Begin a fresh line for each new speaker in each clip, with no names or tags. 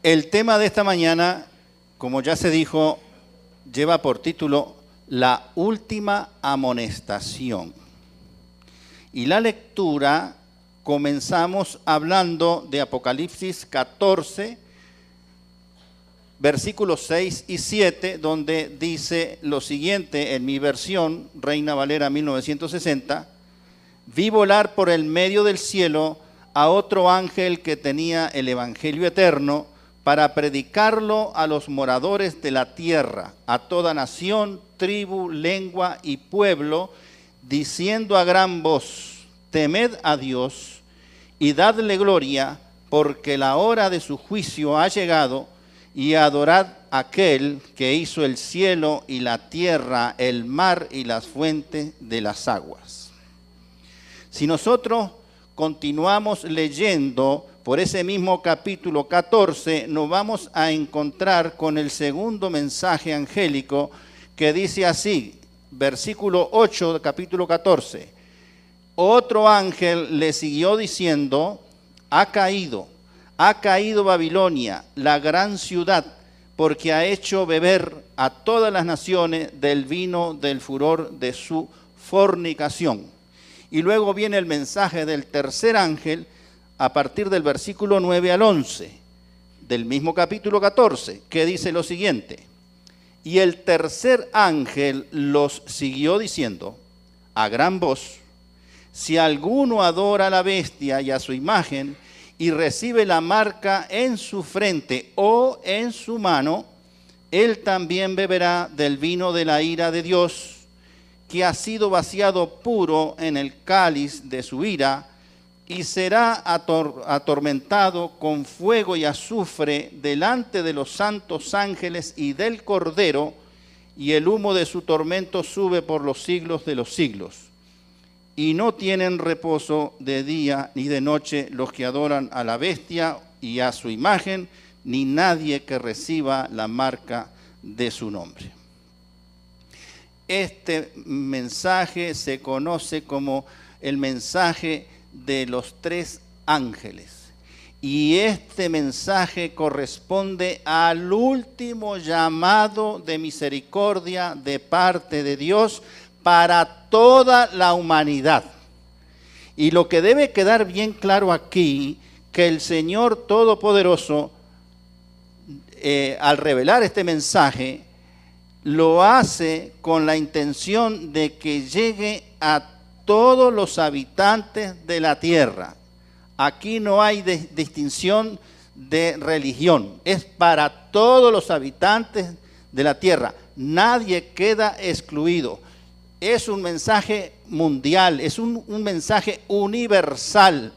El tema de esta mañana, como ya se dijo, lleva por título La última amonestación. Y la lectura comenzamos hablando de Apocalipsis 14, versículos 6 y 7, donde dice lo siguiente en mi versión, Reina Valera 1960, vi volar por el medio del cielo a otro ángel que tenía el evangelio eterno para predicarlo a los moradores de la tierra, a toda nación, tribu, lengua y pueblo, diciendo a gran voz, temed a Dios y dadle gloria, porque la hora de su juicio ha llegado, y adorad a aquel que hizo el cielo y la tierra, el mar y las fuentes de las aguas. Si nosotros continuamos leyendo por ese mismo capítulo 14, nos vamos a encontrar con el segundo mensaje angélico que dice así, versículo 8 del capítulo 14. Otro ángel le siguió diciendo, ha caído Babilonia, la gran ciudad, porque ha hecho beber a todas las naciones del vino del furor de su fornicación. Y luego viene el mensaje del tercer ángel a partir del versículo 9 al 11 del mismo capítulo 14, que dice lo siguiente. Y el tercer ángel los siguió diciendo a gran voz, si alguno adora a la bestia y a su imagen y recibe la marca en su frente o en su mano, él también beberá del vino de la ira de Dios, que ha sido vaciado puro en el cáliz de su ira, y será atormentado con fuego y azufre delante de los santos ángeles y del Cordero, y el humo de su tormento sube por los siglos de los siglos. Y no tienen reposo de día ni de noche los que adoran a la bestia y a su imagen, ni nadie que reciba la marca de su nombre. Este mensaje se conoce como el mensaje de los tres ángeles. Y este mensaje corresponde al último llamado de misericordia de parte de Dios para toda la humanidad. Y lo que debe quedar bien claro aquí, que el Señor Todopoderoso, al revelar este mensaje, lo hace con la intención de que llegue a todos los habitantes de la tierra. Aquí no hay distinción de religión, es para todos los habitantes de la tierra. Nadie queda excluido. Es un mensaje mundial, es un mensaje universal.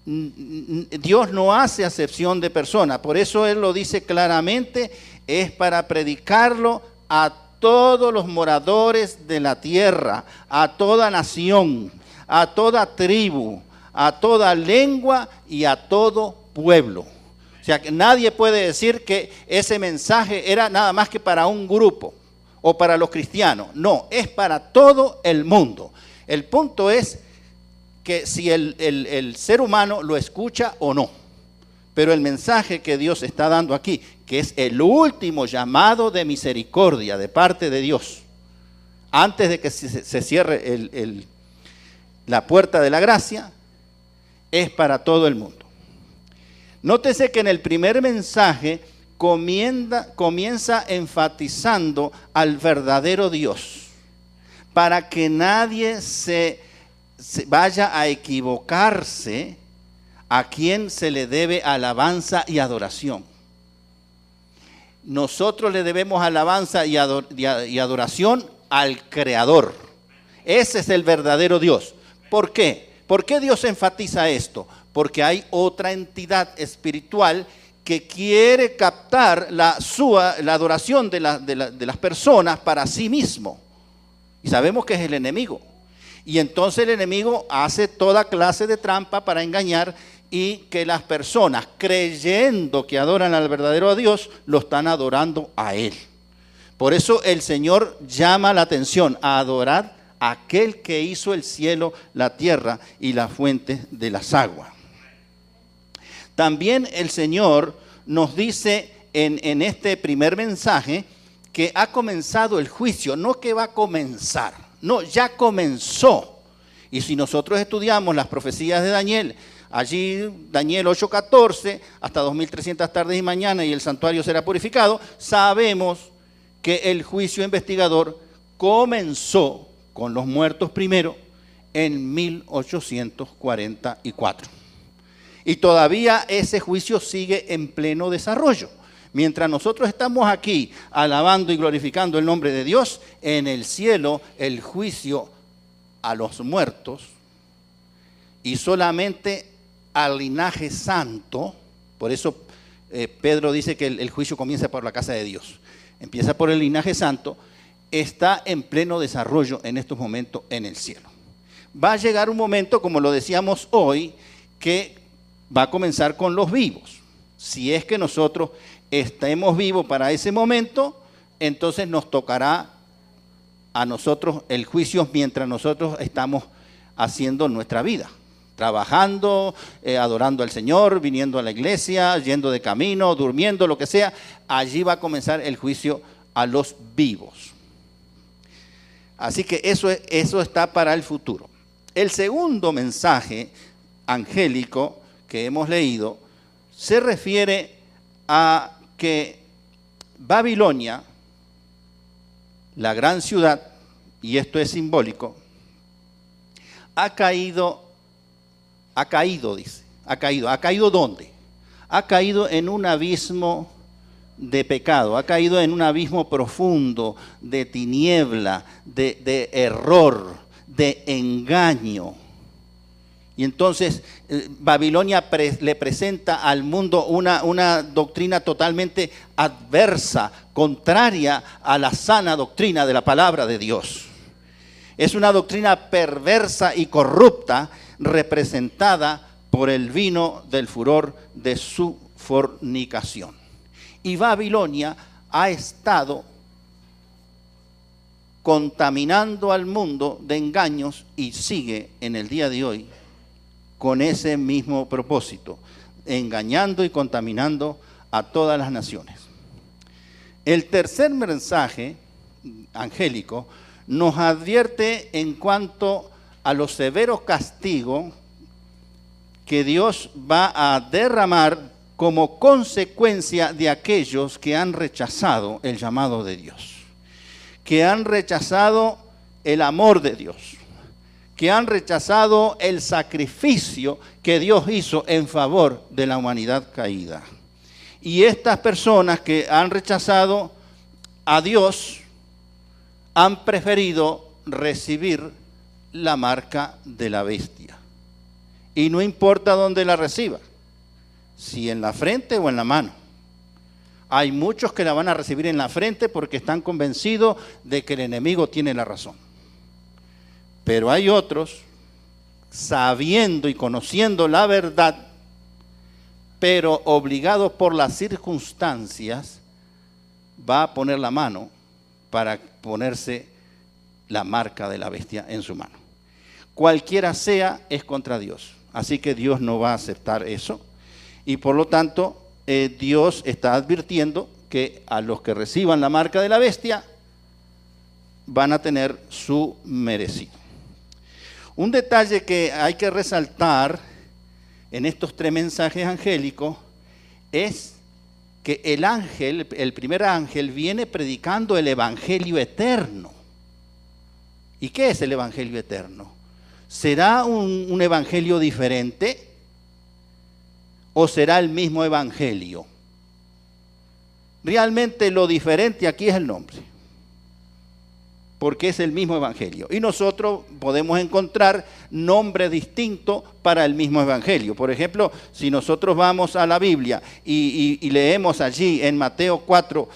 Dios no hace acepción de personas, por eso Él lo dice claramente, es para predicarlo a todos los moradores de la tierra, a toda nación, a toda tribu, a toda lengua y a todo pueblo. O sea, que nadie puede decir que ese mensaje era nada más que para un grupo o para los cristianos. No, es para todo el mundo. El punto es que si el ser humano lo escucha o no. Pero el mensaje que Dios está dando aquí, que es el último llamado de misericordia de parte de Dios, antes de que se cierre la puerta de la gracia, es para todo el mundo. Nótese que en el primer mensaje comienza enfatizando al verdadero Dios, para que nadie se vaya a equivocarse a quien se le debe alabanza y adoración. Nosotros le debemos alabanza y adoración al Creador. Ese es el verdadero Dios. ¿Por qué? ¿Por qué Dios enfatiza esto? Porque hay otra entidad espiritual que quiere captar la adoración de las personas para sí mismo. Y sabemos que es el enemigo. Y entonces el enemigo hace toda clase de trampa para engañar y que las personas, creyendo que adoran al verdadero Dios, lo están adorando a Él. Por eso el Señor llama la atención a adorar a aquel que hizo el cielo, la tierra y las fuentes de las aguas. También el Señor nos dice en este primer mensaje que ha comenzado el juicio, no que va a comenzar, no, ya comenzó. Y si nosotros estudiamos las profecías de Daniel, allí Daniel 8:14, hasta 2300 tardes y mañanas y el santuario será purificado, sabemos que el juicio investigador comenzó con los muertos primero en 1844. Y todavía ese juicio sigue en pleno desarrollo. Mientras nosotros estamos aquí alabando y glorificando el nombre de Dios, en el cielo el juicio a los muertos y solamente al linaje santo. Por eso Pedro dice que el juicio comienza por la casa de Dios. Empieza por el linaje santo, está en pleno desarrollo en estos momentos en el cielo. Va a llegar un momento, como lo decíamos hoy, que va a comenzar con los vivos. Si es que nosotros estemos vivos para ese momento, entonces nos tocará a nosotros el juicio mientras nosotros estamos haciendo nuestra vida, trabajando, adorando al Señor, viniendo a la iglesia, yendo de camino, durmiendo, lo que sea. Allí va a comenzar el juicio a los vivos. Así que eso está para el futuro. El segundo mensaje angélico que hemos leído se refiere a que Babilonia, la gran ciudad, y esto es simbólico, ha caído ¿dónde? Ha caído en un abismo de pecado, ha caído en un abismo profundo de tiniebla, de error, de engaño. Y entonces Babilonia le presenta al mundo una doctrina totalmente adversa, contraria a la sana doctrina de la palabra de Dios. Es una doctrina perversa y corrupta, representada por el vino del furor de su fornicación. Y Babilonia ha estado contaminando al mundo de engaños y sigue en el día de hoy con ese mismo propósito, engañando y contaminando a todas las naciones. El tercer mensaje angélico nos advierte en cuanto a los severos castigos que Dios va a derramar como consecuencia de aquellos que han rechazado el llamado de Dios, que han rechazado el amor de Dios, que han rechazado el sacrificio que Dios hizo en favor de la humanidad caída. Y estas personas que han rechazado a Dios han preferido recibir la marca de la bestia. Y no importa dónde la reciba, si en la frente o en la mano. Hay muchos que la van a recibir en la frente porque están convencidos de que el enemigo tiene la razón. Pero hay otros, sabiendo y conociendo la verdad, pero obligados por las circunstancias, va a poner la mano para ponerse la marca de la bestia en su mano. Cualquiera sea, es contra Dios. Así que Dios no va a aceptar eso. Y por lo tanto, Dios está advirtiendo que a los que reciban la marca de la bestia van a tener su merecido. Un detalle que hay que resaltar en estos tres mensajes angélicos es que el ángel, el primer ángel, viene predicando el evangelio eterno. ¿Y qué es el evangelio eterno? ¿Será un evangelio diferente o será el mismo evangelio? Realmente lo diferente aquí es el nombre, porque es el mismo evangelio. Y nosotros podemos encontrar nombres distintos para el mismo evangelio. Por ejemplo, si nosotros vamos a la Biblia y leemos allí en Mateo 4,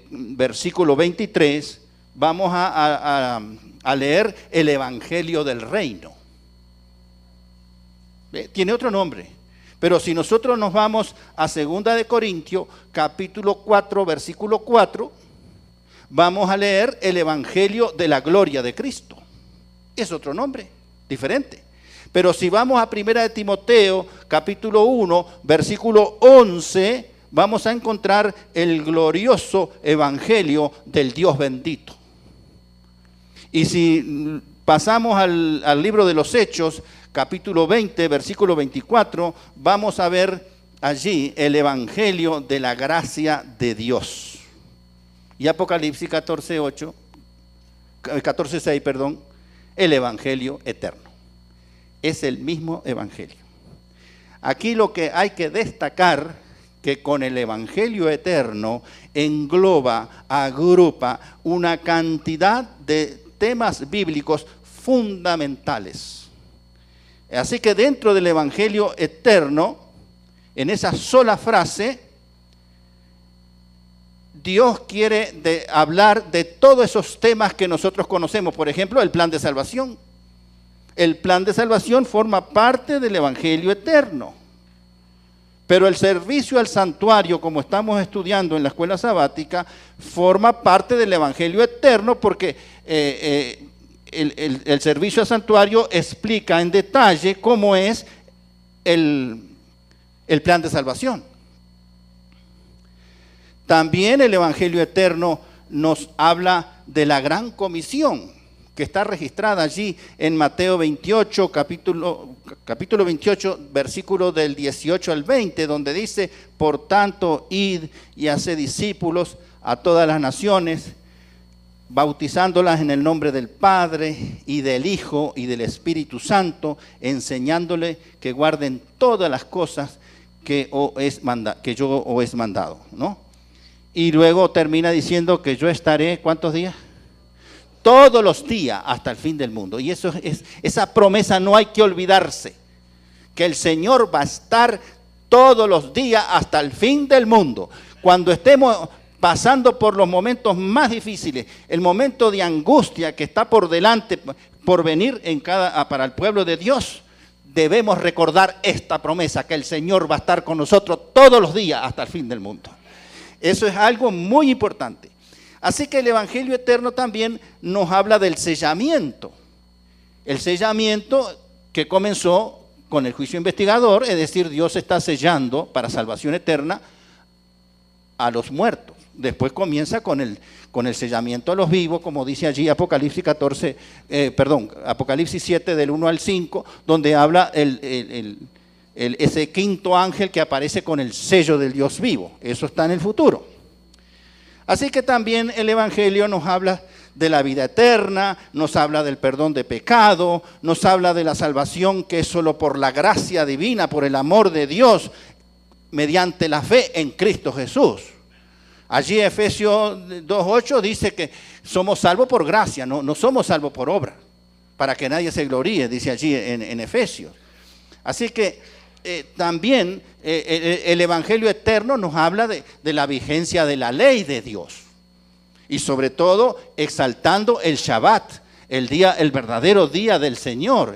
versículo 23, vamos a leer el evangelio del reino. Tiene otro nombre. Pero si nosotros nos vamos a 2 de Corintios, capítulo 4, versículo 4, vamos a leer el evangelio de la gloria de Cristo. Es otro nombre, diferente. Pero si vamos a 1 de Timoteo, capítulo 1, versículo 11, vamos a encontrar el glorioso evangelio del Dios bendito. Y si pasamos al libro de los Hechos, capítulo 20, versículo 24, vamos a ver allí el evangelio de la gracia de Dios. Y Apocalipsis 14:6, el evangelio eterno. Es el mismo evangelio. Aquí lo que hay que destacar, que con el evangelio eterno engloba, agrupa una cantidad de temas bíblicos fundamentales. Así que dentro del evangelio eterno, en esa sola frase, Dios quiere hablar de todos esos temas que nosotros conocemos. Por ejemplo, el plan de salvación. El plan de salvación forma parte del evangelio eterno. Pero el servicio al santuario, como estamos estudiando en la escuela sabática, forma parte del evangelio eterno porque el servicio al santuario explica en detalle cómo es el plan de salvación. También el evangelio eterno nos habla de la gran comisión que está registrada allí en Mateo 28, capítulo 28, versículo del 18 al 20, donde dice: por tanto, id y haced discípulos a todas las naciones, bautizándolas en el nombre del Padre y del Hijo y del Espíritu Santo, enseñándoles que guarden todas las cosas que yo os he mandado, ¿no? Y luego termina diciendo que yo estaré, ¿cuántos días? Todos los días hasta el fin del mundo. Y esa promesa no hay que olvidarse, que el Señor va a estar todos los días hasta el fin del mundo. Cuando estemos pasando por los momentos más difíciles, el momento de angustia que está por delante, por venir para el pueblo de Dios, debemos recordar esta promesa, que el Señor va a estar con nosotros todos los días hasta el fin del mundo. Eso es algo muy importante. Así que el evangelio eterno también nos habla del sellamiento. El sellamiento que comenzó con el juicio investigador, es decir, Dios está sellando para salvación eterna a los muertos. Después comienza con el sellamiento a los vivos, como dice allí Apocalipsis 7 del 1 al 5, donde habla ese quinto ángel que aparece con el sello del Dios vivo. Eso está en el futuro. Así que también el evangelio nos habla de la vida eterna, nos habla del perdón de pecado, nos habla de la salvación que es solo por la gracia divina, por el amor de Dios, mediante la fe en Cristo Jesús. Allí Efesios 2:8 dice que somos salvos por gracia, no somos salvos por obra, para que nadie se gloríe, dice allí en Efesios. Así que también el evangelio eterno nos habla de la vigencia de la ley de Dios. Y sobre todo exaltando el Shabbat, el verdadero día del Señor,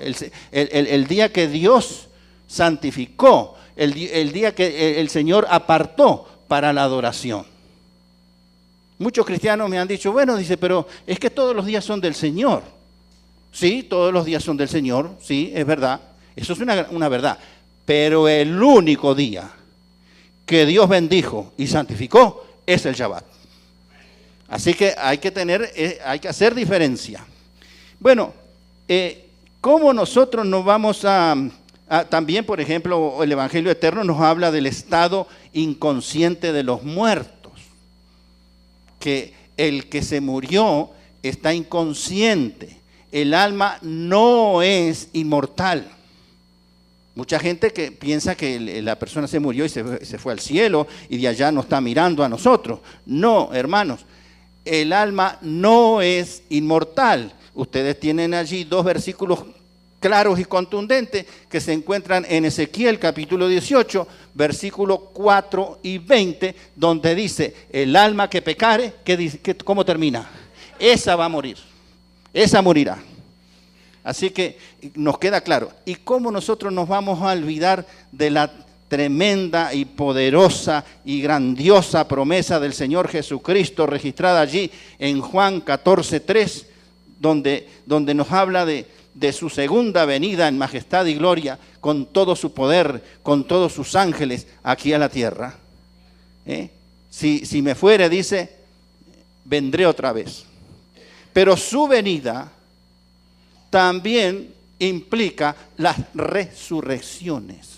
el día que Dios santificó, el día que el Señor apartó para la adoración. Muchos cristianos me han dicho, bueno, dice, pero es que todos los días son del Señor. Sí, todos los días son del Señor, sí, es verdad. Eso es una verdad. Pero el único día que Dios bendijo y santificó es el Shabbat. Así que hay que hacer diferencia. Bueno, ¿cómo nosotros nos vamos también, por ejemplo, el Evangelio Eterno nos habla del estado inconsciente de los muertos? Que el que se murió está inconsciente. El alma no es inmortal. Mucha gente que piensa que la persona se murió y se fue al cielo y de allá nos está mirando a nosotros. No, hermanos, el alma no es inmortal. Ustedes tienen allí 2 versículos claros y contundentes que se encuentran en Ezequiel capítulo 18, versículos 4 y 20, donde dice, el alma que pecare, ¿cómo termina? Esa va a morir, esa morirá. Así que nos queda claro. ¿Y cómo nosotros nos vamos a olvidar de la tremenda y poderosa y grandiosa promesa del Señor Jesucristo registrada allí en Juan 14:3, donde nos habla de de su segunda venida en majestad y gloria, con todo su poder, con todos sus ángeles aquí a la tierra. Si me fuere, dice, vendré otra vez. Pero su venida también implica las resurrecciones.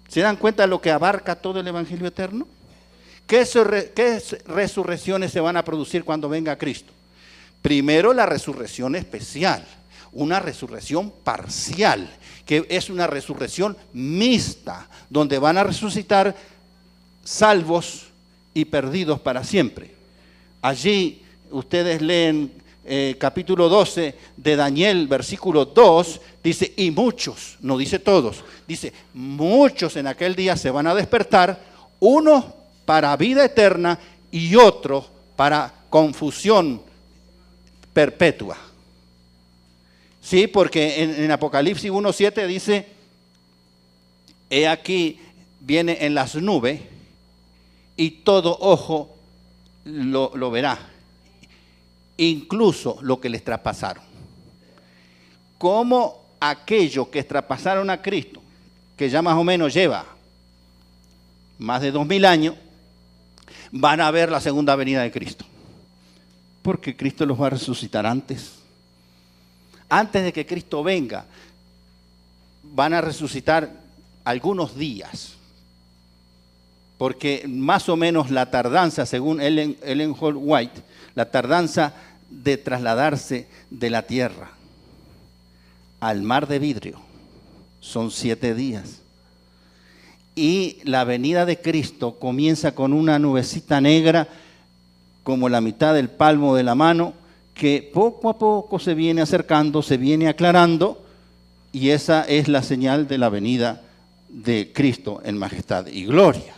¿Se dan cuenta de lo que abarca todo el Evangelio eterno? ¿Qué resurrecciones se van a producir cuando venga Cristo? Primero, la resurrección especial, una resurrección parcial, que es una resurrección mixta, donde van a resucitar salvos y perdidos para siempre. Allí ustedes leen capítulo 12 de Daniel, versículo 2, dice, y muchos, no dice todos, dice, muchos en aquel día se van a despertar, unos para vida eterna y otros para confusión perpetua. Sí, porque en Apocalipsis 1:7 dice, he aquí, viene en las nubes y todo ojo lo verá, incluso lo que les traspasaron. Como aquellos que traspasaron a Cristo, que ya más o menos lleva más de 2000 años, van a ver la segunda venida de Cristo. Porque Cristo los va a resucitar antes. Antes de que Cristo venga, van a resucitar algunos días. Porque más o menos la tardanza, según Ellen G. White, la tardanza de trasladarse de la tierra al mar de vidrio son 7 días. Y la venida de Cristo comienza con una nubecita negra como la mitad del palmo de la mano, que poco a poco se viene acercando, se viene aclarando, y esa es la señal de la venida de Cristo en majestad y gloria.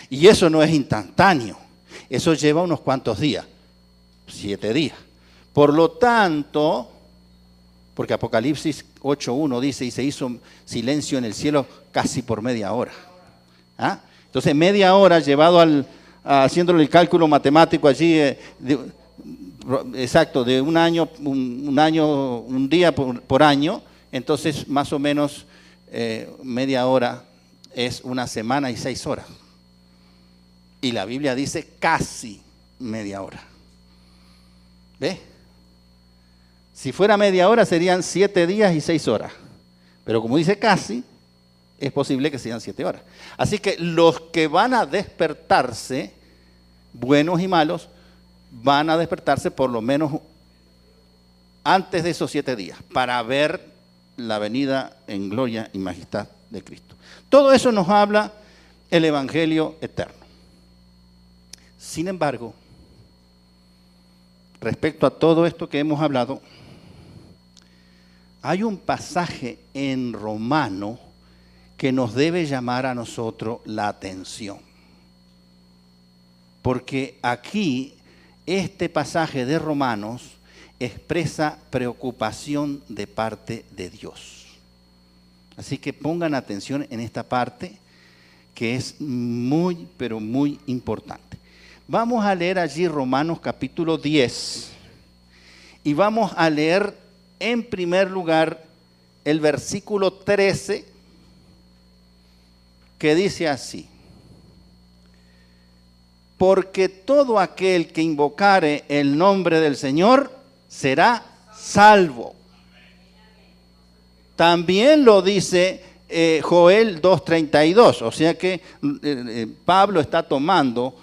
Y eso no es instantáneo, eso lleva unos cuantos días, 7 días. Por lo tanto, porque Apocalipsis 8:1 dice, y se hizo silencio en el cielo casi por media hora. ¿Ah? Entonces, media hora llevado haciéndole el cálculo matemático allí, exacto, de un año, un día por año, entonces más o menos media hora es una semana y 6 horas. Y la Biblia dice casi media hora. ¿Ves? Si fuera media hora serían 7 días y 6 horas. Pero como dice casi, es posible que sean 7 horas. Así que los que van a despertarse, buenos y malos, van a despertarse por lo menos antes de esos 7 días, para ver la venida en gloria y majestad de Cristo. Todo eso nos habla el Evangelio eterno. Sin embargo, respecto a todo esto que hemos hablado, hay un pasaje en Romano que nos debe llamar a nosotros la atención. Porque aquí, este pasaje de Romanos expresa preocupación de parte de Dios. Así que pongan atención en esta parte que es muy, pero muy importante. Vamos a leer allí Romanos capítulo 10 y vamos a leer en primer lugar el versículo 13 que dice así: porque todo aquel que invocare el nombre del Señor será salvo. También lo dice Joel 2:32, o sea que Pablo está tomando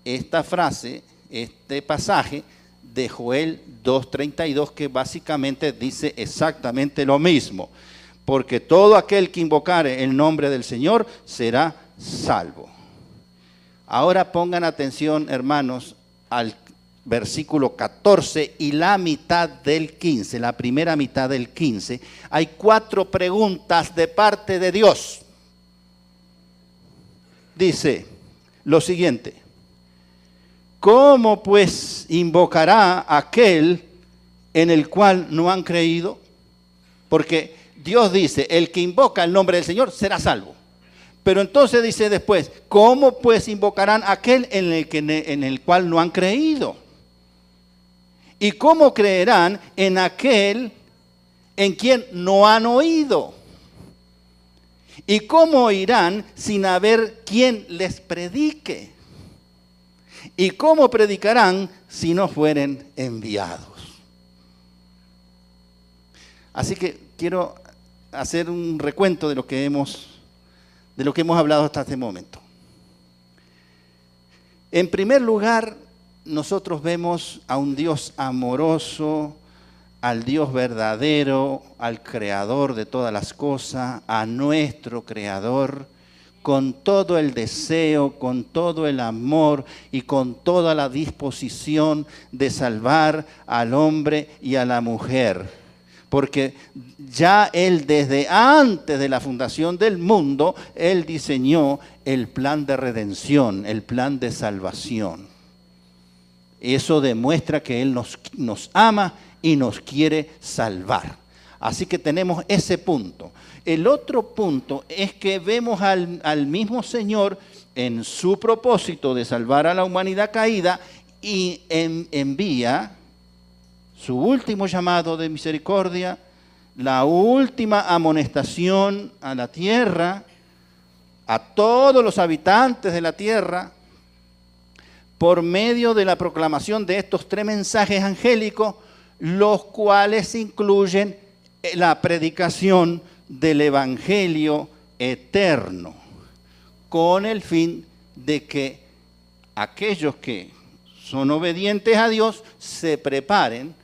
esta frase, este pasaje de Joel 2:32, que básicamente dice exactamente lo mismo. Porque todo aquel que invocare el nombre del Señor será salvo. Ahora pongan atención, hermanos, al versículo 14 y la mitad del 15, la primera mitad del 15. Hay 4 preguntas de parte de Dios. Dice lo siguiente: ¿cómo pues invocará aquel en el cual no han creído? Porque Dios dice, el que invoca el nombre del Señor será salvo. Pero entonces dice después, ¿cómo pues invocarán aquel en el cual no han creído? ¿Y cómo creerán en aquel en quien no han oído. ¿Y cómo oirán sin haber quien les predique? ¿Y cómo predicarán si no fueren enviados? Así que quiero hacer un recuento de lo que hemos hablado hasta este momento. En primer lugar, nosotros vemos a un Dios amoroso, al Dios verdadero, al Creador de todas las cosas, a nuestro Creador, con todo el deseo, con todo el amor y con toda la disposición de salvar al hombre y a la mujer. Porque ya Él, desde antes de la fundación del mundo, Él diseñó el plan de redención, el plan de salvación. Eso demuestra que Él nos ama y nos quiere salvar. Así que tenemos ese punto. El otro punto es que vemos al mismo Señor en su propósito de salvar a la humanidad caída y envía su último llamado de misericordia, la última amonestación a la tierra, a todos los habitantes de la tierra, por medio de la proclamación de estos 3 mensajes angélicos, los cuales incluyen la predicación del Evangelio eterno, con el fin de que aquellos que son obedientes a Dios se preparen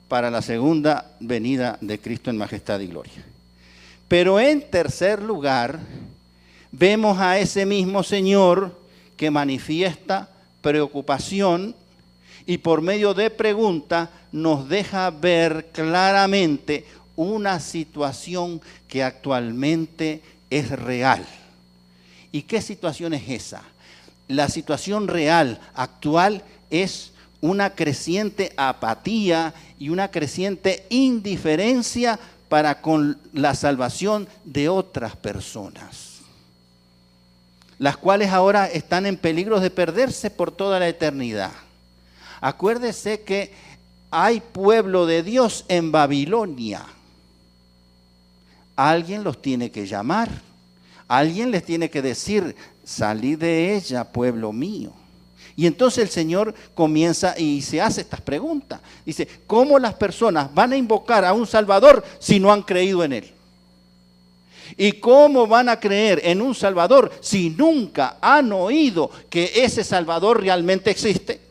para la segunda venida de Cristo en majestad y gloria. Pero en tercer lugar, vemos a ese mismo Señor que manifiesta preocupación y por medio de preguntas nos deja ver claramente una situación que actualmente es real. ¿Y qué situación es esa? La situación real, actual, es una creciente apatía y una creciente indiferencia para con la salvación de otras personas, las cuales ahora están en peligro de perderse por toda la eternidad. Acuérdese que hay pueblo de Dios en Babilonia. Alguien los tiene que llamar, alguien les tiene que decir, salid de ella, pueblo mío. Y entonces el Señor comienza y se hace estas preguntas. Dice, ¿cómo las personas van a invocar a un Salvador si no han creído en Él? ¿Y cómo van a creer en un Salvador si nunca han oído que ese Salvador realmente existe?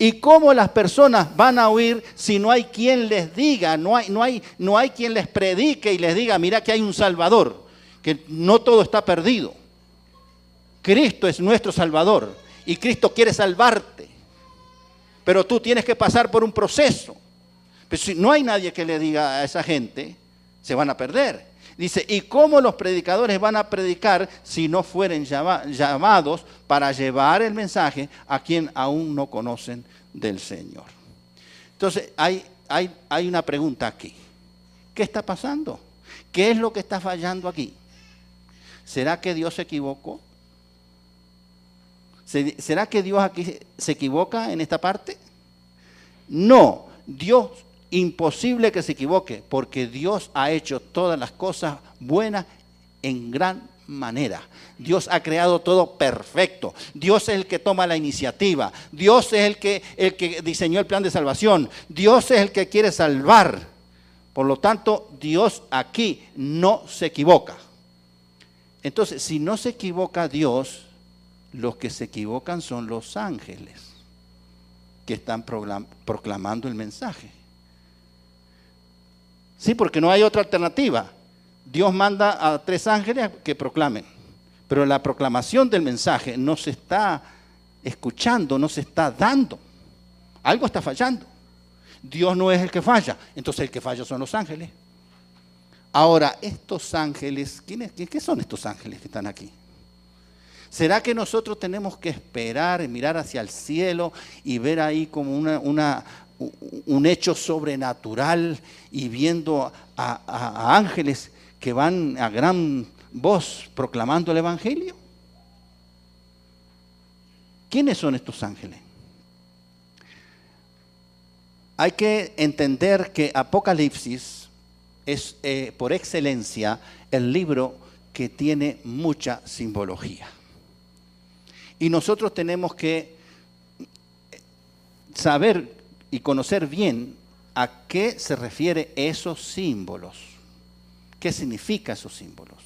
¿Y cómo las personas van a oír si no hay quien les diga, no hay quien les predique y les diga, mira que hay un Salvador, que no todo está perdido? Cristo es nuestro Salvador y Cristo quiere salvarte, pero tú tienes que pasar por un proceso. Pero si no hay nadie que le diga a esa gente, se van a perder. Dice, ¿y cómo los predicadores van a predicar si no fueren llamados para llevar el mensaje a quien aún no conocen del Señor? Entonces, hay una pregunta aquí. ¿Qué está pasando? ¿Qué es lo que está fallando aquí? ¿Será que Dios se equivocó? ¿Será que Dios aquí se equivoca en esta parte? No, Dios imposible que se equivoque, porque Dios ha hecho todas las cosas buenas en gran manera. Dios ha creado todo perfecto. Dios es el que toma la iniciativa. Dios es el que diseñó el plan de salvación. Dios es el que quiere salvar. Por lo tanto, Dios aquí no se equivoca. Entonces, si no se equivoca Dios, los que se equivocan son los ángeles que están proclamando el mensaje. Sí, porque no hay otra alternativa. Dios manda a 3 ángeles que proclamen, pero la proclamación del mensaje no se está escuchando, no se está dando. Algo está fallando. Dios no es el que falla, entonces el que falla son los ángeles. Ahora, estos ángeles, ¿qué son estos ángeles que están aquí? ¿Será que nosotros tenemos que esperar y mirar hacia el cielo y ver ahí como un hecho sobrenatural y viendo a ángeles que van a gran voz proclamando el Evangelio? ¿Quiénes son estos ángeles? Hay que entender que Apocalipsis es por excelencia el libro que tiene mucha simbología. Y nosotros tenemos que saber y conocer bien a qué se refiere esos símbolos. ¿Qué significa esos símbolos?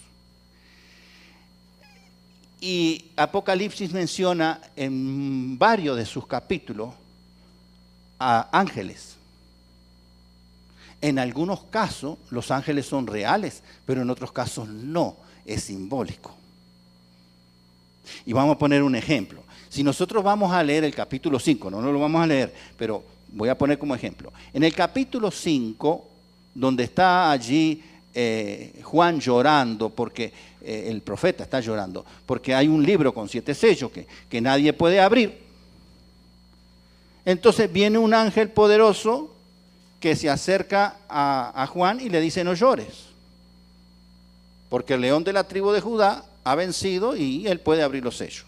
Y Apocalipsis menciona en varios de sus capítulos a ángeles. En algunos casos los ángeles son reales, pero en otros casos no, es simbólico. Y vamos a poner un ejemplo. Si nosotros vamos a leer el capítulo 5, no lo vamos a leer, pero voy a poner como ejemplo. En el capítulo 5, donde está allí Juan llorando, porque el profeta está llorando, porque hay un libro con 7 sellos que nadie puede abrir. Entonces viene un ángel poderoso que se acerca a Juan y le dice: no llores, porque el león de la tribu de Judá ha vencido y él puede abrir los sellos.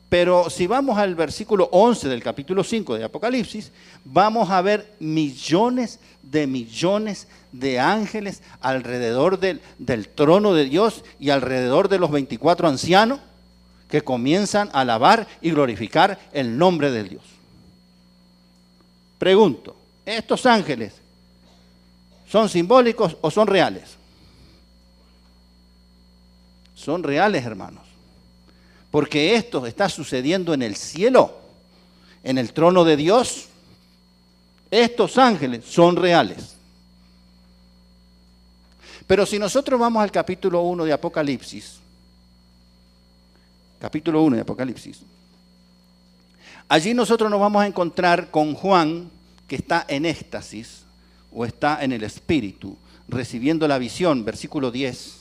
Pero si vamos al versículo 11 del capítulo 5 de Apocalipsis, vamos a ver millones de ángeles alrededor del trono de Dios y alrededor de los 24 ancianos que comienzan a alabar y glorificar el nombre de Dios. Pregunto, ¿estos ángeles son simbólicos o son reales? Son reales, hermanos. Porque esto está sucediendo en el cielo, en el trono de Dios. Estos ángeles son reales. Pero si nosotros vamos al capítulo 1 de Apocalipsis, allí nosotros nos vamos a encontrar con Juan, que está en éxtasis, o está en el espíritu, recibiendo la visión, versículo 10.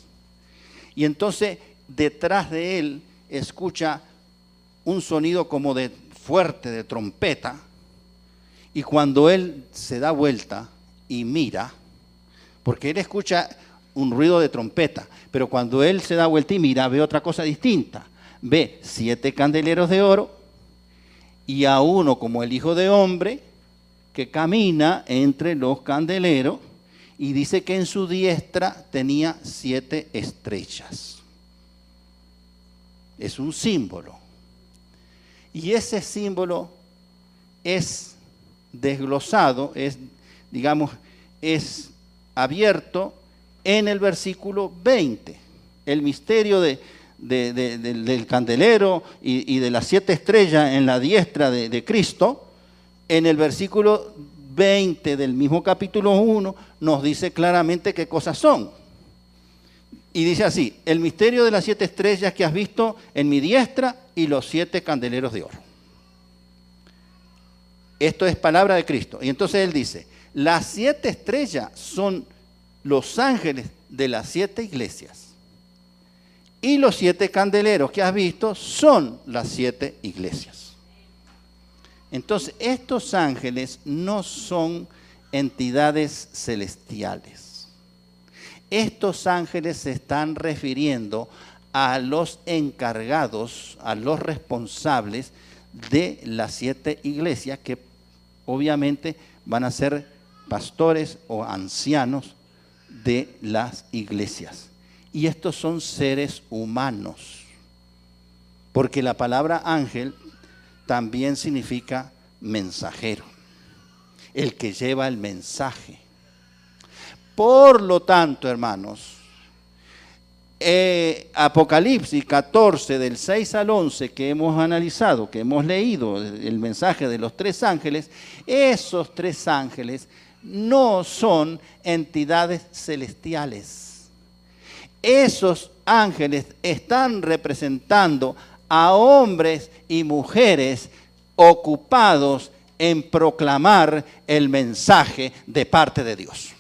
Y entonces, detrás de él, escucha un sonido como de fuerte de trompeta, y cuando él se da vuelta y mira, porque él escucha un ruido de trompeta, pero cuando él se da vuelta y mira, ve otra cosa distinta. Ve 7 candeleros de oro y a uno como el Hijo de Hombre que camina entre los candeleros, y dice que en su diestra tenía 7 estrellas. Es un símbolo. Y ese símbolo es desglosado, es abierto en el versículo 20. El misterio del candelero y de las 7 estrellas en la diestra de Cristo, en el versículo 20 del mismo capítulo 1, nos dice claramente qué cosas son. Y dice así: el misterio de las 7 estrellas que has visto en mi diestra y los 7 candeleros de oro. Esto es palabra de Cristo. Y entonces él dice: las 7 estrellas son los ángeles de las 7 iglesias. Y los 7 candeleros que has visto son las 7 iglesias. Entonces, estos ángeles no son entidades celestiales. Estos ángeles se están refiriendo a los encargados, a los responsables de las 7 iglesias, que obviamente van a ser pastores o ancianos de las iglesias. Y estos son seres humanos, porque la palabra ángel también significa mensajero, el que lleva el mensaje. Por lo tanto, hermanos, Apocalipsis 14, del 6 al 11, que hemos analizado, que hemos leído el mensaje de los 3 ángeles, esos 3 ángeles no son entidades celestiales. Esos ángeles están representando a hombres y mujeres ocupados en proclamar el mensaje de parte de Dios.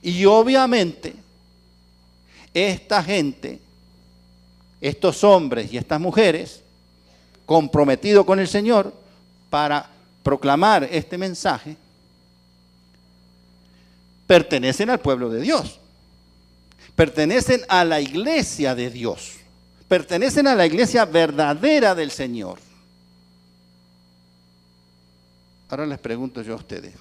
Y obviamente, esta gente, estos hombres y estas mujeres, comprometidos con el Señor para proclamar este mensaje, pertenecen al pueblo de Dios. Pertenecen a la iglesia de Dios. Pertenecen a la iglesia verdadera del Señor. Ahora les pregunto yo a ustedes.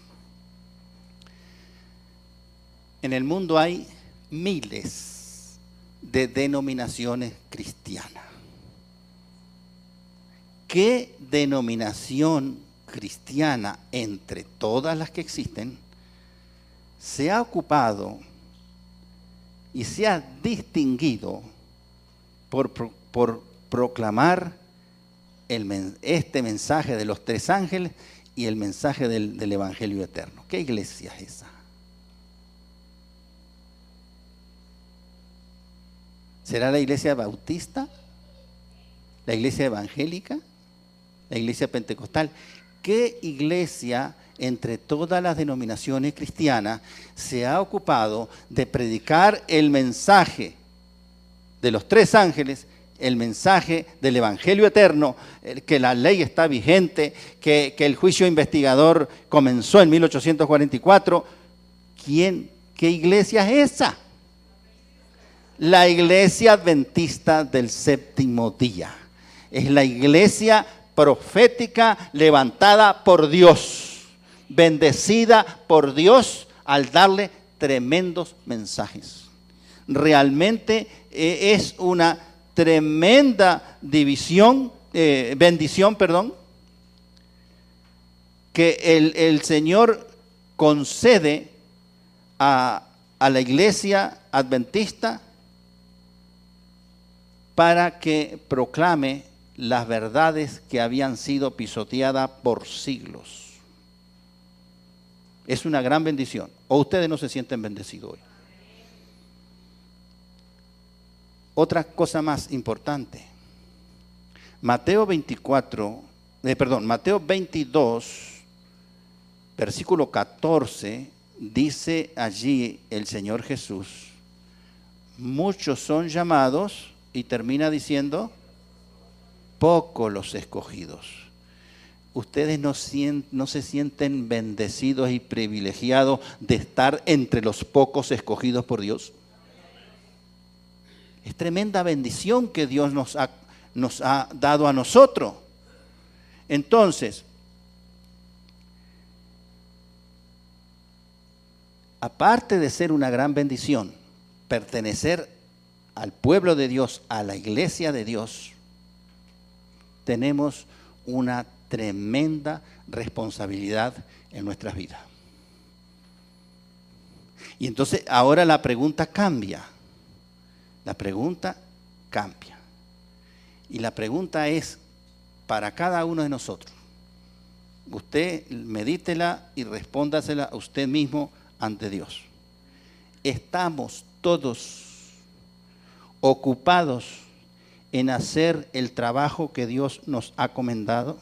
En el mundo hay miles de denominaciones cristianas. ¿Qué denominación cristiana entre todas las que existen se ha ocupado y se ha distinguido por proclamar este mensaje de los tres ángeles y el mensaje del Evangelio eterno? ¿Qué iglesia es esa? ¿Será la iglesia bautista? ¿La iglesia evangélica? ¿La iglesia pentecostal? ¿Qué iglesia entre todas las denominaciones cristianas se ha ocupado de predicar el mensaje de los tres ángeles, el mensaje del Evangelio eterno, que la ley está vigente, que el juicio investigador comenzó en 1844? ¿Qué iglesia es esa? La iglesia adventista del séptimo día. Es la iglesia profética levantada por Dios, bendecida por Dios al darle tremendos mensajes. Realmente es una tremenda bendición, que el Señor concede a la iglesia adventista para que proclame las verdades que habían sido pisoteadas por siglos. Es una gran bendición. ¿O ustedes no se sienten bendecidos hoy? Otra cosa más importante. Mateo 22, versículo 14, dice allí el Señor Jesús: muchos son llamados, y termina diciendo, pocos los escogidos. ¿Ustedes no se sienten bendecidos y privilegiados de estar entre los pocos escogidos por Dios? Es tremenda bendición que Dios nos ha dado a nosotros. Entonces, aparte de ser una gran bendición, pertenecer al pueblo de Dios, a la iglesia de Dios, tenemos una tremenda responsabilidad en nuestras vidas. Y entonces ahora la pregunta cambia. Y la pregunta es para cada uno de nosotros. Usted medítela y respóndasela a usted mismo ante Dios. ¿Estamos todos ocupados en hacer el trabajo que Dios nos ha encomendado?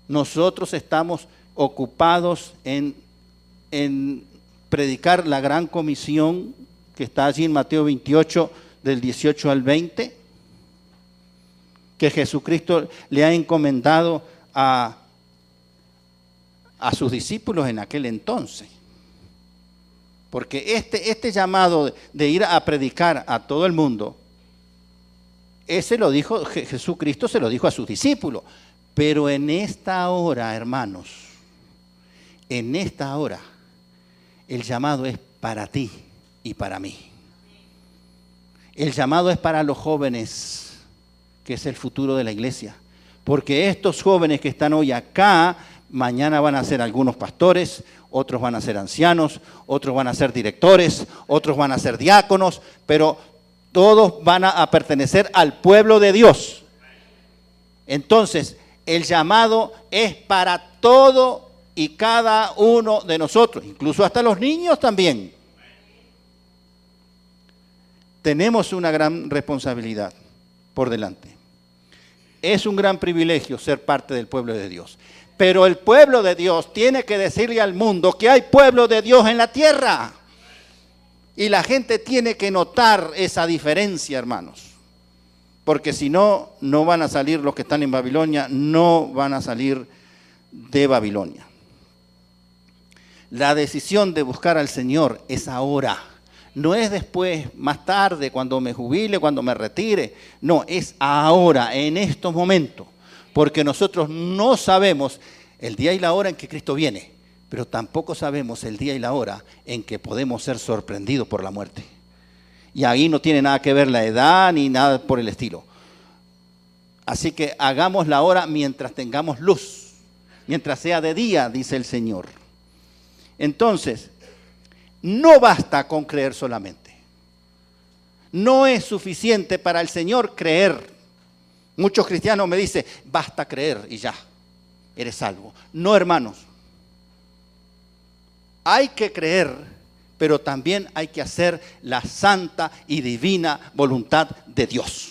Nosotros estamos ocupados en predicar la gran comisión que está allí en Mateo 28, del 18 al 20, que Jesucristo le ha encomendado a sus discípulos en aquel entonces. Porque este llamado de ir a predicar a todo el mundo, ese lo dijo Jesucristo, se lo dijo a sus discípulos. Pero en esta hora, hermanos, en esta hora, el llamado es para ti y para mí. El llamado es para los jóvenes, que es el futuro de la iglesia. Porque estos jóvenes que están hoy acá, mañana van a ser algunos pastores, otros van a ser ancianos, otros van a ser directores, otros van a ser diáconos, pero todos van a pertenecer al pueblo de Dios. Entonces, el llamado es para todo y cada uno de nosotros, incluso hasta los niños también. Tenemos una gran responsabilidad por delante. Es un gran privilegio ser parte del pueblo de Dios. Pero el pueblo de Dios tiene que decirle al mundo que hay pueblo de Dios en la tierra. Y la gente tiene que notar esa diferencia, hermanos. Porque si no, no van a salir los que están en Babilonia, no van a salir de Babilonia. La decisión de buscar al Señor es ahora. No es después, más tarde, cuando me jubile, cuando me retire. No, es ahora, en estos momentos. Porque nosotros no sabemos el día y la hora en que Cristo viene, pero tampoco sabemos el día y la hora en que podemos ser sorprendidos por la muerte. Y ahí no tiene nada que ver la edad ni nada por el estilo. Así que hagamos la hora mientras tengamos luz, mientras sea de día, dice el Señor. Entonces, no basta con creer solamente. No es suficiente para el Señor creer. Muchos cristianos me dicen, basta creer y ya, eres salvo. No, hermanos. Hay que creer, pero también hay que hacer la santa y divina voluntad de Dios.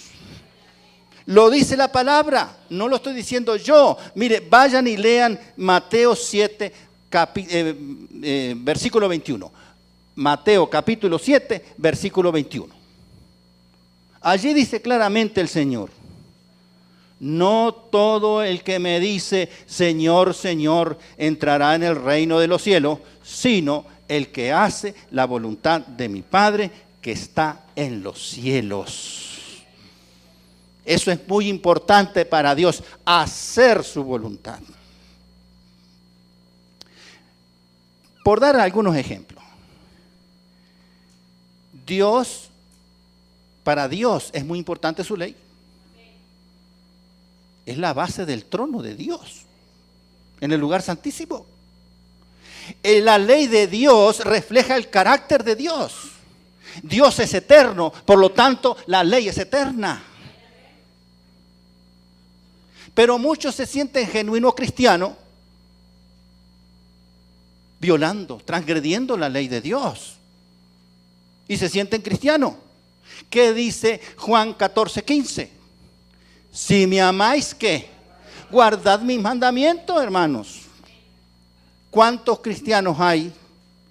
Lo dice la palabra, no lo estoy diciendo yo. Mire, vayan y lean Mateo 7, versículo 21. Mateo capítulo 7, versículo 21. Allí dice claramente el Señor: no todo el que me dice, Señor, Señor, entrará en el reino de los cielos, sino el que hace la voluntad de mi Padre que está en los cielos. Eso es muy importante para Dios, hacer su voluntad. Por dar algunos ejemplos. Para Dios es muy importante su ley. Es la base del trono de Dios, en el lugar santísimo. La ley de Dios refleja el carácter de Dios. Dios es eterno, por lo tanto la ley es eterna. Pero muchos se sienten genuinos cristianos violando, transgrediendo la ley de Dios. Y se sienten cristianos. ¿Qué dice Juan 14:15? Si me amáis, ¿qué? Guardad mis mandamientos, hermanos. ¿Cuántos cristianos hay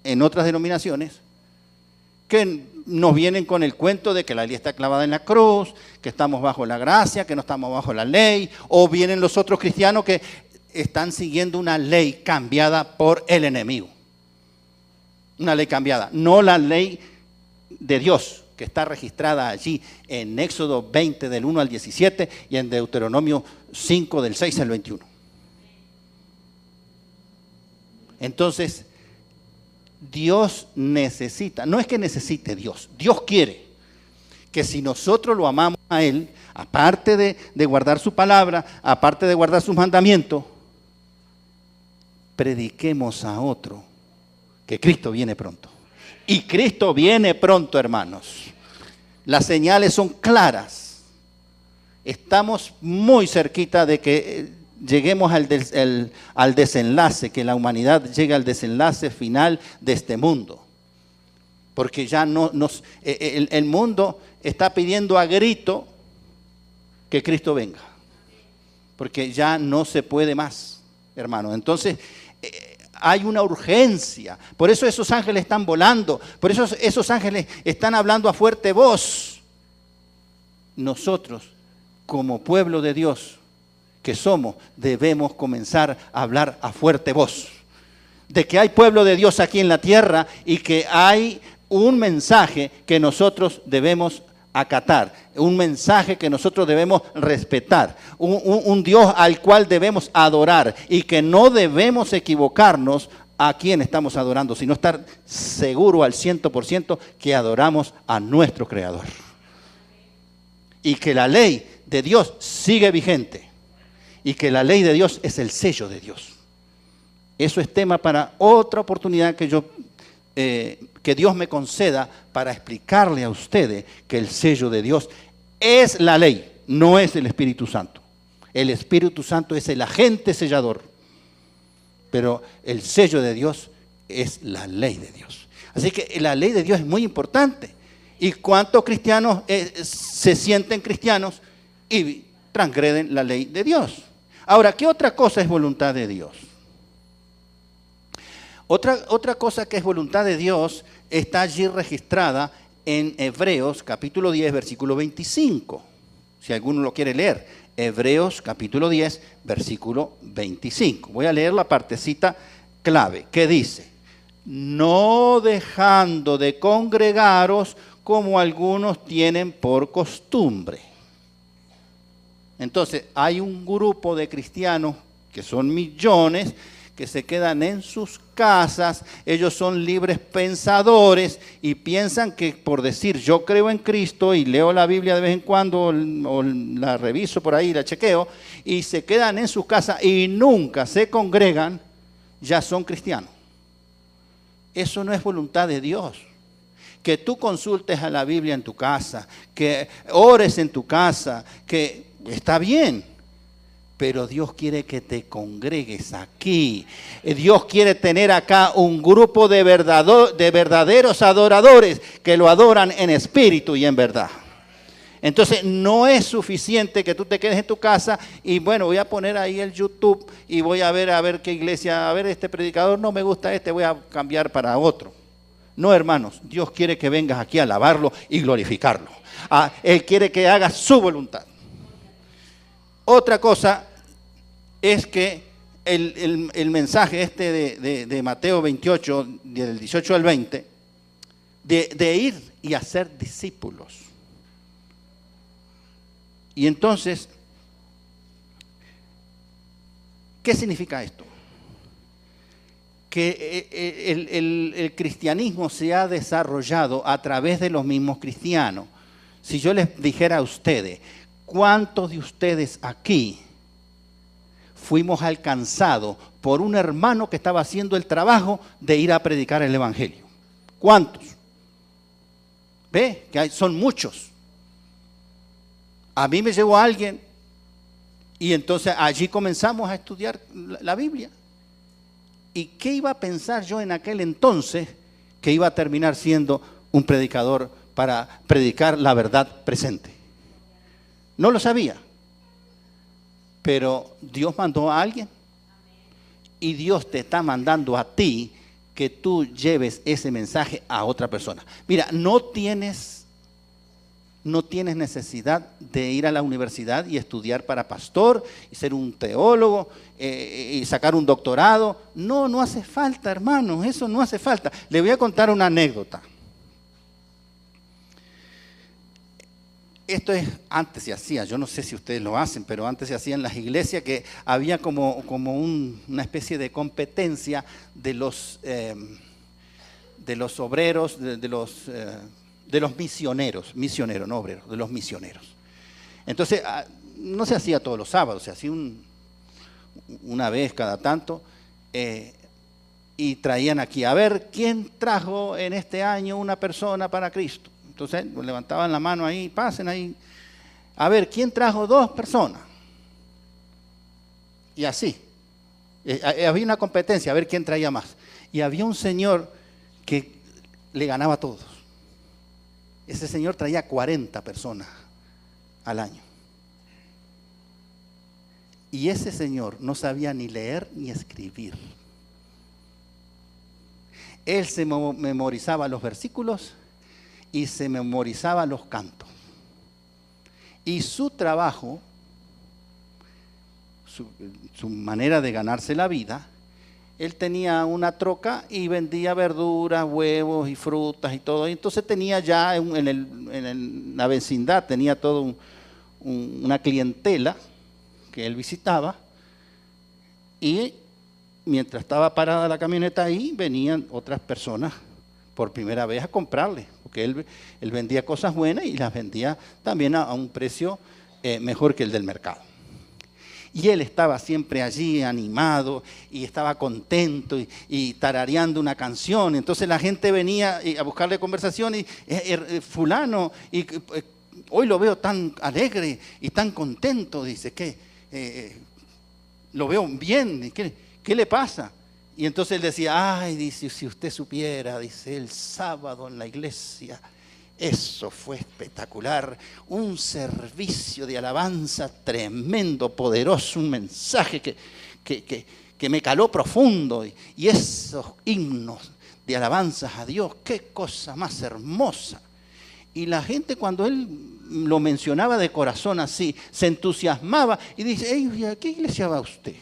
en otras denominaciones que nos vienen con el cuento de que la ley está clavada en la cruz, que estamos bajo la gracia, que no estamos bajo la ley? O vienen los otros cristianos que están siguiendo una ley cambiada por el enemigo. Una ley cambiada, no la ley de Dios, que está registrada allí en Éxodo 20 del 1 al 17 y en Deuteronomio 5 del 6 al 21. Entonces, Dios necesita, no es que necesite Dios quiere que si nosotros lo amamos a Él, aparte de guardar su palabra, aparte de guardar sus mandamientos, prediquemos a otro que Cristo viene pronto. Y Cristo viene pronto, hermanos. Las señales son claras. Estamos muy cerquita de que lleguemos al desenlace, que la humanidad llegue al desenlace final de este mundo. Porque ya el mundo está pidiendo a grito que Cristo venga. Porque ya no se puede más, hermano. Entonces, hay una urgencia. Por eso esos ángeles están volando. Por eso esos ángeles están hablando a fuerte voz. Nosotros, como pueblo de Dios que somos, debemos comenzar a hablar a fuerte voz. De que hay pueblo de Dios aquí en la tierra y que hay un mensaje que nosotros debemos acatar, un mensaje que nosotros debemos respetar, un Dios al cual debemos adorar y que no debemos equivocarnos a quién estamos adorando, sino estar seguro al 100% que adoramos a nuestro Creador. Y que la ley de Dios sigue vigente y que la ley de Dios es el sello de Dios. Eso es tema para otra oportunidad que Dios me conceda para explicarle a ustedes que el sello de Dios es la ley, no es el Espíritu Santo. El Espíritu Santo es el agente sellador, pero el sello de Dios es la ley de Dios. Así que la ley de Dios es muy importante. ¿Y cuántos cristianos se sienten cristianos y transgreden la ley de Dios? Ahora, ¿qué otra cosa es voluntad de Dios? Otra cosa que es voluntad de Dios está allí registrada en Hebreos capítulo 10, versículo 25. Si alguno lo quiere leer, Hebreos capítulo 10, versículo 25. Voy a leer la partecita clave que dice: no dejando de congregaros como algunos tienen por costumbre. Entonces, hay un grupo de cristianos, que son millones, que se quedan en sus casas, ellos son libres pensadores y piensan que por decir yo creo en Cristo y leo la Biblia de vez en cuando o la reviso por ahí, la chequeo, y se quedan en sus casas y nunca se congregan, ya son cristianos. Eso no es voluntad de Dios. Que tú consultes a la Biblia en tu casa, que ores en tu casa, que está bien. Pero Dios quiere que te congregues aquí. Dios quiere tener acá un grupo de verdaderos adoradores que lo adoran en espíritu y en verdad. Entonces no es suficiente que tú te quedes en tu casa y bueno, voy a poner ahí el YouTube y voy a ver qué iglesia, a ver este predicador, no me gusta este, voy a cambiar para otro. No, hermanos, Dios quiere que vengas aquí a alabarlo y glorificarlo. Él quiere que hagas su voluntad. Otra cosa es que el mensaje este de Mateo 28, del 18 al 20, de ir y hacer discípulos. Y entonces, ¿qué significa esto? Que el cristianismo se ha desarrollado a través de los mismos cristianos. Si yo les dijera a ustedes, ¿cuántos de ustedes aquí fuimos alcanzados por un hermano que estaba haciendo el trabajo de ir a predicar el evangelio? ¿Cuántos? ¿Ve? Que son muchos. A mí me llegó alguien y entonces allí comenzamos a estudiar la Biblia. ¿Y qué iba a pensar yo en aquel entonces que iba a terminar siendo un predicador para predicar la verdad presente? No lo sabía. Pero Dios mandó a alguien y Dios te está mandando a ti que tú lleves ese mensaje a otra persona. Mira, no tienes necesidad de ir a la universidad y estudiar para pastor y ser un teólogo y sacar un doctorado. No hace falta, hermanos, eso no hace falta. Le voy a contar una anécdota. Esto es, antes se hacía, yo no sé si ustedes lo hacen, pero antes se hacía en las iglesias que había como una especie de competencia de los obreros, de los misioneros, no obreros, de los misioneros. Entonces, no se hacía todos los sábados, se hacía una vez cada tanto, y traían aquí, a ver, ¿quién trajo en este año una persona para Cristo? Entonces levantaban la mano ahí, pasen ahí, a ver, ¿quién trajo 2 personas? Y así, había una competencia, a ver quién traía más. Y había un señor que le ganaba a todos. Ese señor traía 40 personas al año. Y ese señor no sabía ni leer ni escribir. Él se memorizaba los versículos y se memorizaba los cantos. Y su trabajo, su manera de ganarse la vida, él tenía una troca y vendía verduras, huevos y frutas y todo. Y entonces tenía ya en la vecindad, tenía toda una clientela que él visitaba. Y mientras estaba parada la camioneta ahí, venían otras personas por primera vez a comprarle. Porque él vendía cosas buenas y las vendía también a un precio mejor que el del mercado. Y él estaba siempre allí animado y estaba contento y tarareando una canción. Entonces la gente venía a buscarle conversación y fulano, hoy lo veo tan alegre y tan contento, dice, que lo veo bien, ¿qué le pasa? Y entonces él decía, ay, dice, si usted supiera, dice, el sábado en la iglesia, eso fue espectacular, un servicio de alabanza tremendo, poderoso, un mensaje que me caló profundo. Y esos himnos de alabanzas a Dios, qué cosa más hermosa. Y la gente cuando él lo mencionaba de corazón así, se entusiasmaba y dice, hey, ¿a qué iglesia va usted?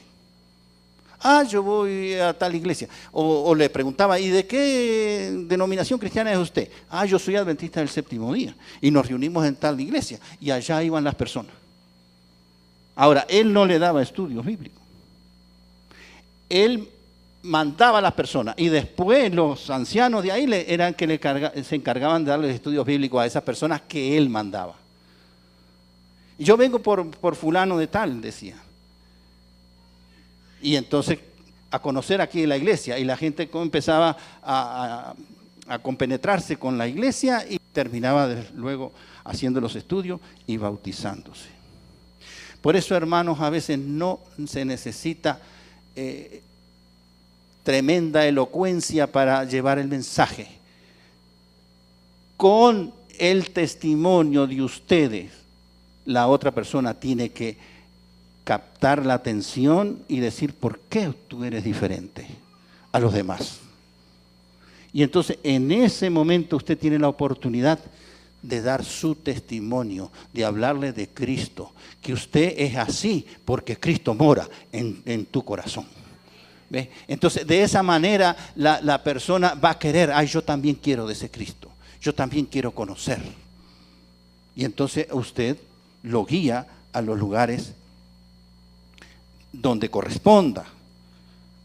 Ah, yo voy a tal iglesia. O le preguntaba, ¿y de qué denominación cristiana es usted? Ah, yo soy adventista del séptimo día. Y nos reunimos en tal iglesia. Y allá iban las personas. Ahora, él no le daba estudios bíblicos. Él mandaba a las personas y después los ancianos de ahí eran que se encargaban de darles estudios bíblicos a esas personas que él mandaba. Yo vengo por fulano de tal, decía. Y entonces a conocer aquí la iglesia y la gente empezaba a compenetrarse con la iglesia y terminaba luego haciendo los estudios y bautizándose. Por eso, hermanos, a veces no se necesita tremenda elocuencia para llevar el mensaje. Con el testimonio de ustedes, la otra persona tiene que captar la atención y decir, ¿por qué tú eres diferente a los demás? Y entonces, en ese momento usted tiene la oportunidad de dar su testimonio, de hablarle de Cristo, que usted es así porque Cristo mora en tu corazón. ¿Ve? Entonces, de esa manera la persona va a querer, yo también quiero de ese Cristo, yo también quiero conocer. Y entonces usted lo guía a los lugares donde corresponda.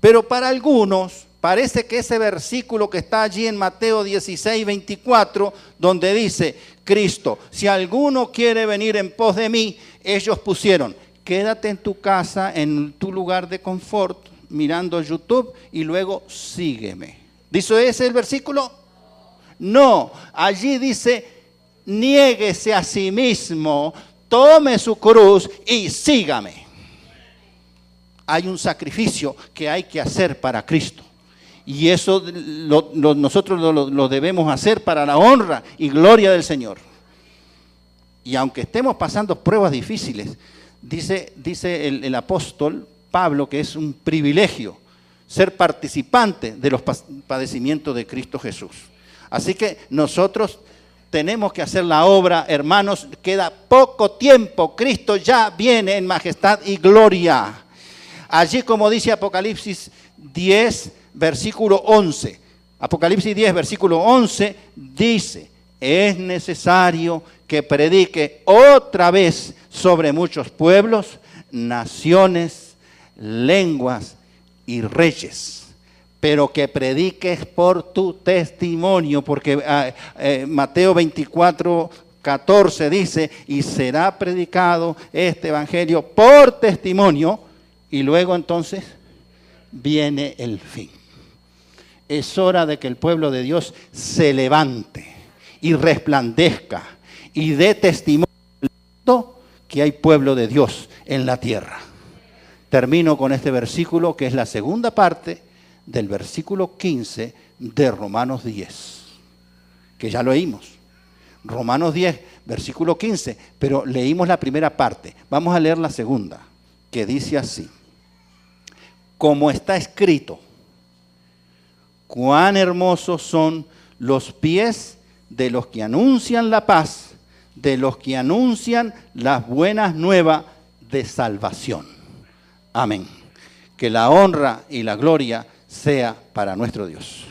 Pero para algunos parece que ese versículo que está allí en Mateo 16, 24, donde dice, Cristo, si alguno quiere venir en pos de mí, ellos pusieron, quédate en tu casa, en tu lugar de confort, mirando YouTube y luego sígueme. ¿Dice ese el versículo? No, allí dice, niéguese a sí mismo, tome su cruz y sígame. Hay un sacrificio que hay que hacer para Cristo. Y eso nosotros lo debemos hacer para la honra y gloria del Señor. Y aunque estemos pasando pruebas difíciles, dice el apóstol Pablo que es un privilegio ser participante de los padecimientos de Cristo Jesús. Así que nosotros tenemos que hacer la obra, hermanos, queda poco tiempo, Cristo ya viene en majestad y gloria. Allí, como dice Apocalipsis 10, versículo 11. Apocalipsis 10, versículo 11, dice, es necesario que predique otra vez sobre muchos pueblos, naciones, lenguas y reyes, pero que prediques por tu testimonio, porque Mateo 24, 14 dice, y será predicado este evangelio por testimonio, y luego entonces viene el fin. Es hora de que el pueblo de Dios se levante y resplandezca y dé testimonio que hay pueblo de Dios en la tierra. Termino con este versículo que es la segunda parte del versículo 15 de Romanos 10, que ya lo leímos. Romanos 10, versículo 15, pero leímos la primera parte. Vamos a leer la segunda, que dice así. Como está escrito, cuán hermosos son los pies de los que anuncian la paz, de los que anuncian las buenas nuevas de salvación. Amén. Que la honra y la gloria sea para nuestro Dios.